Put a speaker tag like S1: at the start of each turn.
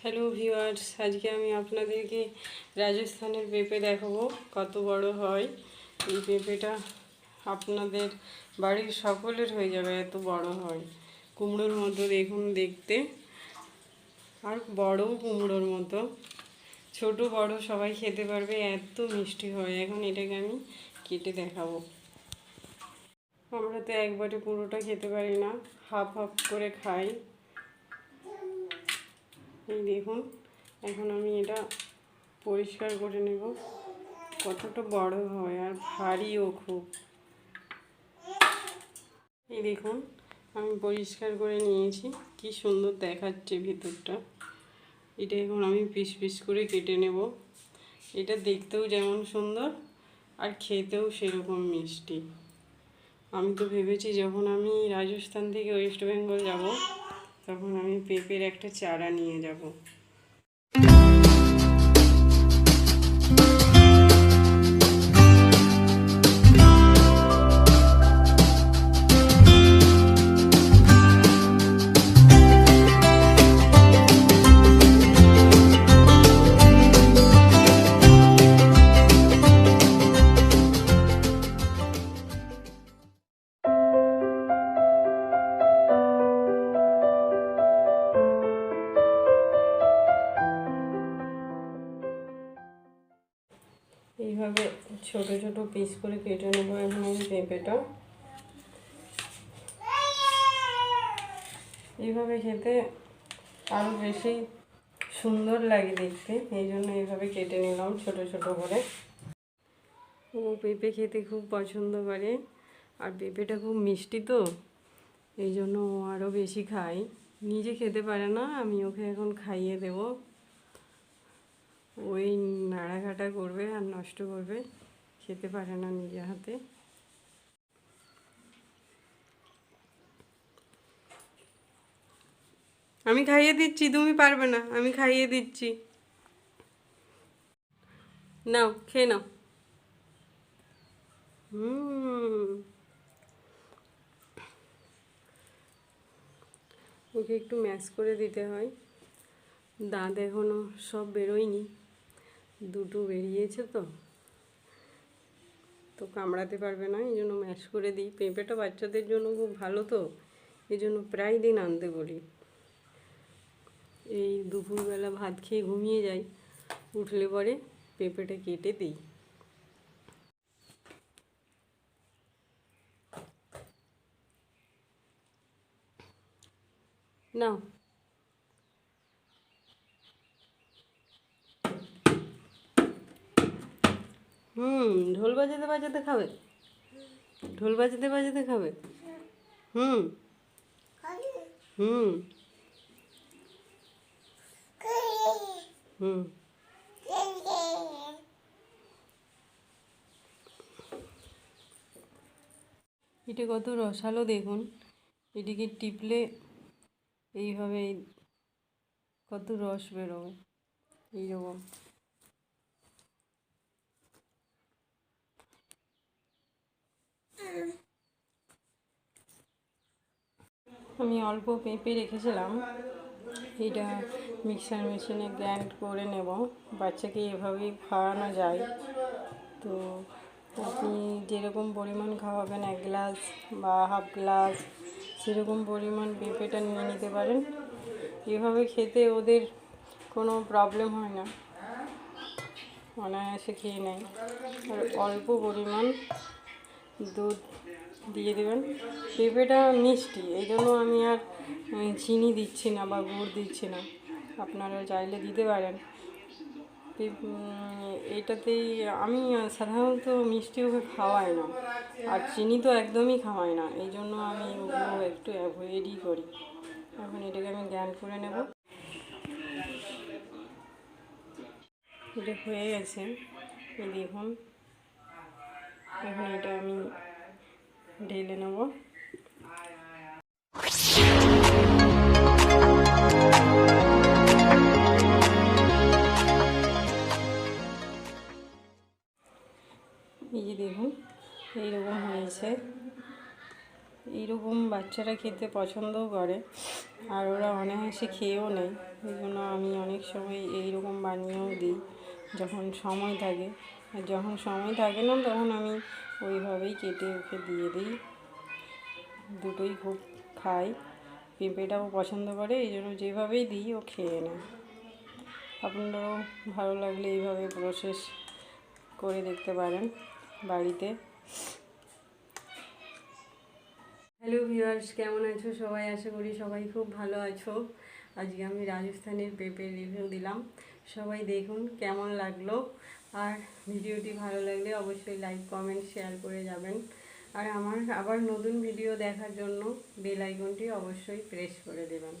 S1: Hello viewers, আজকে আমি আপনাদেরকে রাজস্থানের পেঁপে দেখাবো কত বড় হয়। এই পেঁপেটা আপনাদের বাড়ির সকলের হয়ে যাবে, এত বড় হয়। কুমড়োর মতো দেখুন দেখতে, আর বড়ও কুমড়োর মতো। ছোট বড় সবাই খেতে পারবে, এত মিষ্টি হয়। এখন এটাকে আমি কেটে দেখাবো। আমরা তো একবারে পুরোটা খেতে পারি না, হাফ হাফ করে খাই। এই দেখুন, এখন আমি এটা পরিষ্কার করে নেব। কতটা বড় হয় আর ভারীও খুব। এই দেখুন, আমি পরিষ্কার করে নিয়েছি। কি সুন্দর দেখাচ্ছে ভিতরটা। এটা এখন আমি পিস পিস করে কেটে নেব। এটা দেখতেও যেমন সুন্দর আর খেতেও সেরকম মিষ্টি। আমি তো ভেবেছি যখন আমি রাজস্থান থেকে ওয়েস্ট বেঙ্গল যাব, তখন আমি পেঁপের একটা চারা নিয়ে যাব। এইভাবে ছোট ছোট পিস করে কেটে নেবো এখন আমি পেঁপেটা। এইভাবে খেতে আরও বেশি সুন্দর লাগে দেখতে, এই জন্য এইভাবে কেটে নিলাম ছোট ছোট করে। ও পেঁপে খেতে খুব পছন্দ করে, আর পেঁপেটা খুব মিষ্টি তো, এই জন্য ও আরও বেশি খায়। নিজে খেতে পারে না, আমি ওকে এখন খাইয়ে দেব। ওই নাড়াঘাটা করবে আর নষ্ট করবে, খেতে পারে না নিজে হাতে। আমি খাইয়ে দিচ্ছি, তুমি পারবে না, আমি খাইয়ে দিচ্ছি। নাও, খেয়ে নাও। ওকে একটু ম্যাশ করে দিতে হয়। দাঁত এখনও সব বেরোয়নি, দুটো বেরিয়েছে তো কামড়াতে পারবে না, এই জন্য ম্যাশ করে দিই। পেঁপেটা বাচ্চাদের জন্য খুব ভালো তো, এই জন্য প্রায় দিন আনতে বলি। এই দুপুরবেলা ভাত খেয়ে ঘুমিয়ে যাই, উঠলে পরে পেঁপেটা কেটে দিই। নাও, ঢোল বাজাতে বাজাতে খাবে, ঢোল বাজাতে বাজাতে খাবে। হুম হুম হুম এটা কত রসালো দেখুন। এটিকে টিপলে এইভাবে কত রস বেরোবে, এইরকম। আমি অল্প পেঁপে রেখেছিলাম, এটা মিক্সার মেশিনে গ্রাইন্ড করে নেব। বাচ্চাকে এভাবেই খাওয়ানো যায়। তো আপনি যেরকম পরিমাণ খাওয়াবেন, 1 গ্লাস বা হাফ গ্লাস, সেরকম পরিমাণ পেঁপেটা নিয়ে নিতে পারেন। এভাবে খেতে ওদের কোনো প্রবলেম হয় না, অনায়াসে খেয়ে নেয়। আর অল্প পরিমাণ দুধ দিয়ে দেবেন। পেঁপেটা মিষ্টি, এই জন্য আমি আর চিনি দিচ্ছি না বা গুড় দিচ্ছি না, আপনারা চাইলে দিতে পারেন। এইটাতেই আমি সাধারণত মিষ্টি ওকে খাওয়াই না, আর চিনি তো একদমই খাওয়াই না, এই জন্য আমি ওগুলো একটু অ্যাভয়েডই করি। এখন এটাকে আমি গ্রাইন্ড করে নেব। এটা হয়ে গেছে, দেখুন। এখন এটা আমি ঢেলে নেব। এই যে দেখুন, এইরকম হয়েছে। এইরকম বাচ্চারা খেতে পছন্দও করে, আর ওরা অনায়াসে খেয়েও নেয়। এই জন্য আমি অনেক সময় এইরকম বানিয়েও দিই যখন সময় থাকে। আর যখন সময় থাকে না তখন আমি ওইভাবেই কেটে ওকে দিয়ে দিই। দুটোই খুব খাই, পেঁপেটাও পছন্দ করে, এই জন্য যেভাবেই দিই ও খেয়ে নেয়। আপনারাও ভালো লাগলে এইভাবে প্রসেস করে দেখতে পারেন বাড়িতে। হ্যালো ভিউয়ার্স, কেমন আছো সবাই? আশা করি সবাই খুব ভালো আছো। আজকে আমি রাজস্থানের পেঁপের রিভিউ দিলাম, সবাই দেখুন কেমন লাগলো। আর ভিডিওটি ভালো লাগলে অবশ্যই লাইক কমেন্ট শেয়ার করে যাবেন। আর আমার আবার নতুন ভিডিও দেখার জন্য বেল আইকনটি অবশ্যই প্রেস করে দেবেন।